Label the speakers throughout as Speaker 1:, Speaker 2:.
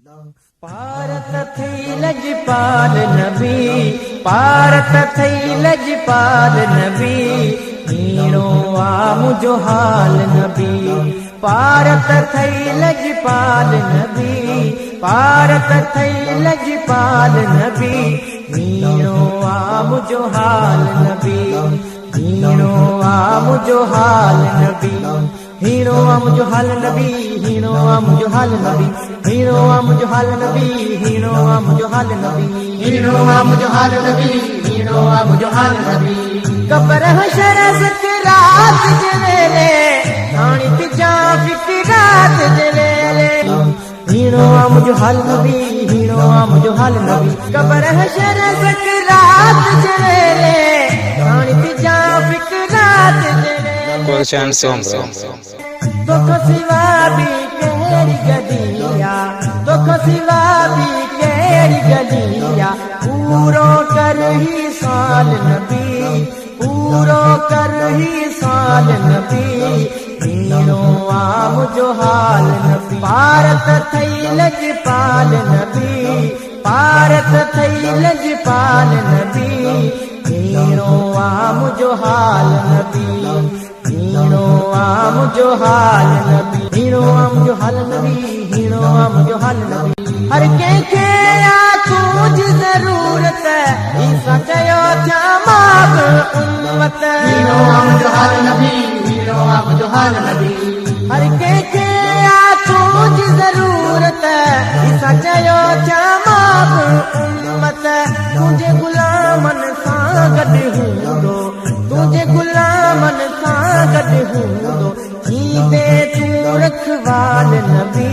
Speaker 1: पारत थई लजपाल नबी, पारत थई लजपाल नबी, हीणो आ मुझो हाल नबी। पारत थई लजपाल नबी, पारत थई लजपाल नबी, हीणो आ मुझो हाल नबी, हीणो आ मुझो हाल नबी, हीणो आ मुझो हाल नबी, हीणो आ मुझो हाल नबी, हीणो आ मुझो हाल नबी, हीणो आ मुझो हाल नबी, हीणो आ मुझो हाल नबी, हीणो आ मुझो हाल नबी। कब्र हशर ज़करात जवेले, हाणी तिजा फिकरात जवेले, हीणो आ मुझो हाल नबी, हीणो आ मुझो हाल नबी। कब्र हशर ज़करात जवेले, हाणी तिजा फिकरात जवेले।
Speaker 2: Question song.
Speaker 1: दुख सिवा भी केड़ी गदिया, दुख सिवा भी केड़ी गदिया, पूरो कर ही साल नबी, पूरो कर ही साल नबी, हीणो आ मुझो हाल नबी। पारत थई लजपाल नबी, पारत थई लजपाल नबी, हीणो आ मुझो हाल नबी, हीणो आ मुझो हाल नबी, हीणो आ मुझो हाल नबी, हीणो आ मुझो हाल नबी। हर कंहिंखे आ तुंहिंजी ज़रूरत, ईसा चयो थिया मां बि उम्मत, हीणो आ मुझो हाल नबी, हीणो आ मुझो हाल नबी। हर कंहिंखे आ तुंहिंजी ज़रूरत, ईसा चयो थिया मां बि उम्मत। तुंहिंजे गुलामनि सां गॾु हूंदो, तुंहिंजे गुलामनि सां गॾु हूंदो, थींदे तूं रखवाल नबी,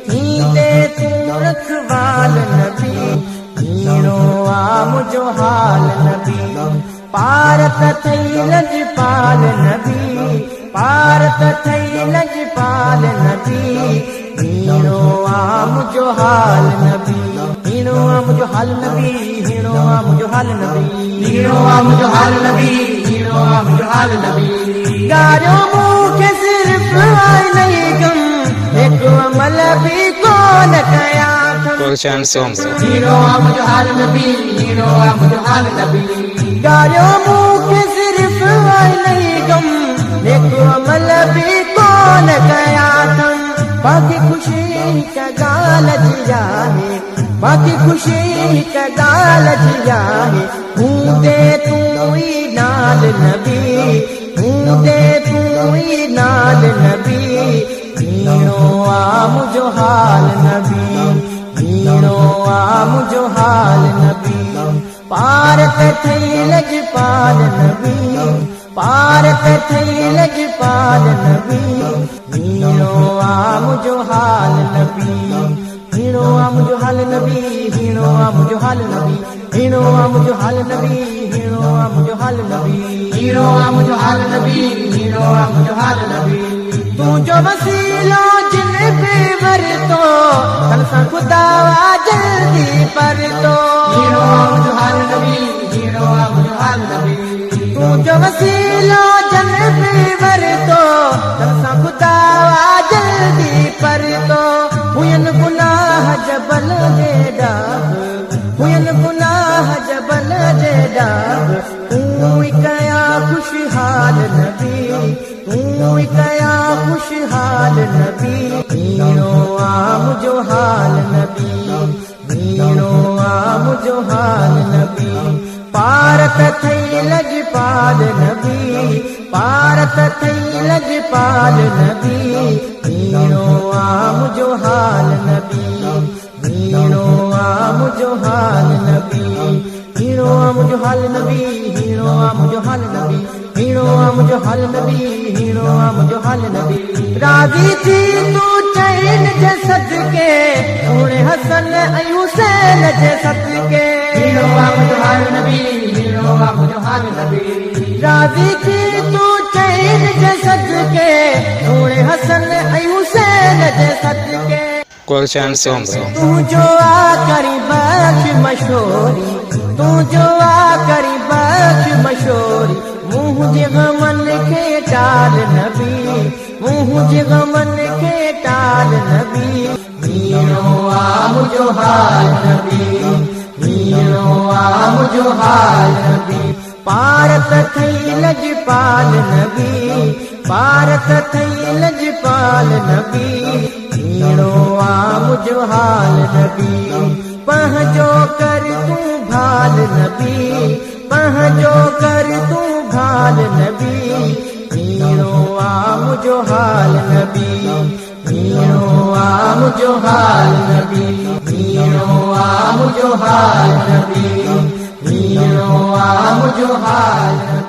Speaker 1: थींदे तूं रखवाल नबी, हीणो आ मुझो हाल नबी। पारत थई लजपाल नबी, पारत थई लजपाल नबी, हीणो आ मुझो हाल नबी, हीणो आ मुझो हाल नबी, हीणो आ मुझो हाल नबी, हीणो आ मुझो हाल नबी, हीणो आ मुझो हाल नबी। गारियो मूंखे सिर्फ़ आई नहीं गम, हिकु अमल बि कोन कया थम।
Speaker 2: Question song.
Speaker 1: हीणो आ मुझो हाल नबी, हीणो आ मुझो हाल नबी। गारियो मूंखे सिर्फ़ आई नहीं गम, हिकु अमल बि कोन कया थम। बाक़ी ख़ुशी हिक ॻाल्हि जी आहे, बाक़ी ख़ुशी हिक ॻाल्हि जी आहे, हूंदे तूं ई नाल नबी, हूंदे तूं ई नाल नबी, हीणो आ मुझो हाल नबी, हीणो आ मुझो हाल नबी। पारत थई लजपाल नबी, पारत थई लजपाल नबी, हीणो आ मुझो हाल नबी, हीणो आ मुझो हाल नबी, हीणो आ मुझो हाल नबी, हीणो आ मुझो हाल नबी, हीणो आ मुझो हाल नबी, हीणो आ मुझो हाल नबी, हीणो आ मुझो हाल नबी। तूं जो वसीलो जिन पे वरतो, कल सां खुदा जल्दी परतो, हीणो आ मुझो हाल नबी, हीणो आ मुझो हाल नबी। तूं जो वसीलो जिन पे वरतो, कल सां खुदा जल्दी परतो। हुयन गुनाह जबल जे डाग, हुयन गुनाह जबल जे डाग, तूं ई कया खुशहाल नबी, तूं ई कया खुशहाल नबी, हीणो आ मुझो हाल नबी, हीणो आ मुझो हाल नबी। पारत थई लजपाल नबी, पारत थई लजपाल नबी, हीणो आ मुझो हाल नबी, हीणो आ मुझो हाल नबी, हीणो आ मुझो हाल नबी, हीणो आ मुझो हाल नबी, हीणो आ मुझो हाल नबी, हीणो आ मुझो हाल नबी। राज़ी थी तूं चैन जे सदके, सोणे हसन ऐं हुसैन जे सदके, हीणो आ मुझो हाल नबी, हीणो आ मुझो हाल नबी। राज़ी थी तूं चैन जे सदके, सोणे हसन ऐं हुसैन जे सदके।
Speaker 2: Question song.
Speaker 1: तूं जो आ करी बख्श मशोरी, तूं जो आ करी बख्श मशोरी, मुंह जे गमन खे टाल नबी, मुंह जे गमन खे टाल नबी, हीणो आ मुझो हाल नबी, हीरो आ मुझो हाल नबी। पारत थई लजपाल नबी, पारत थई लजपाल नबी, हीरो आ मुझो हाल नबी। पहजो कर तू भाल नबी, पहजो कर तू भाल नबी, हीरो आ मुझो हाल नबी, हीरो आ मुझो हाल नबी, हीरो आ मुझो हाल नबी, हीरो आ मुझो हाल नबी।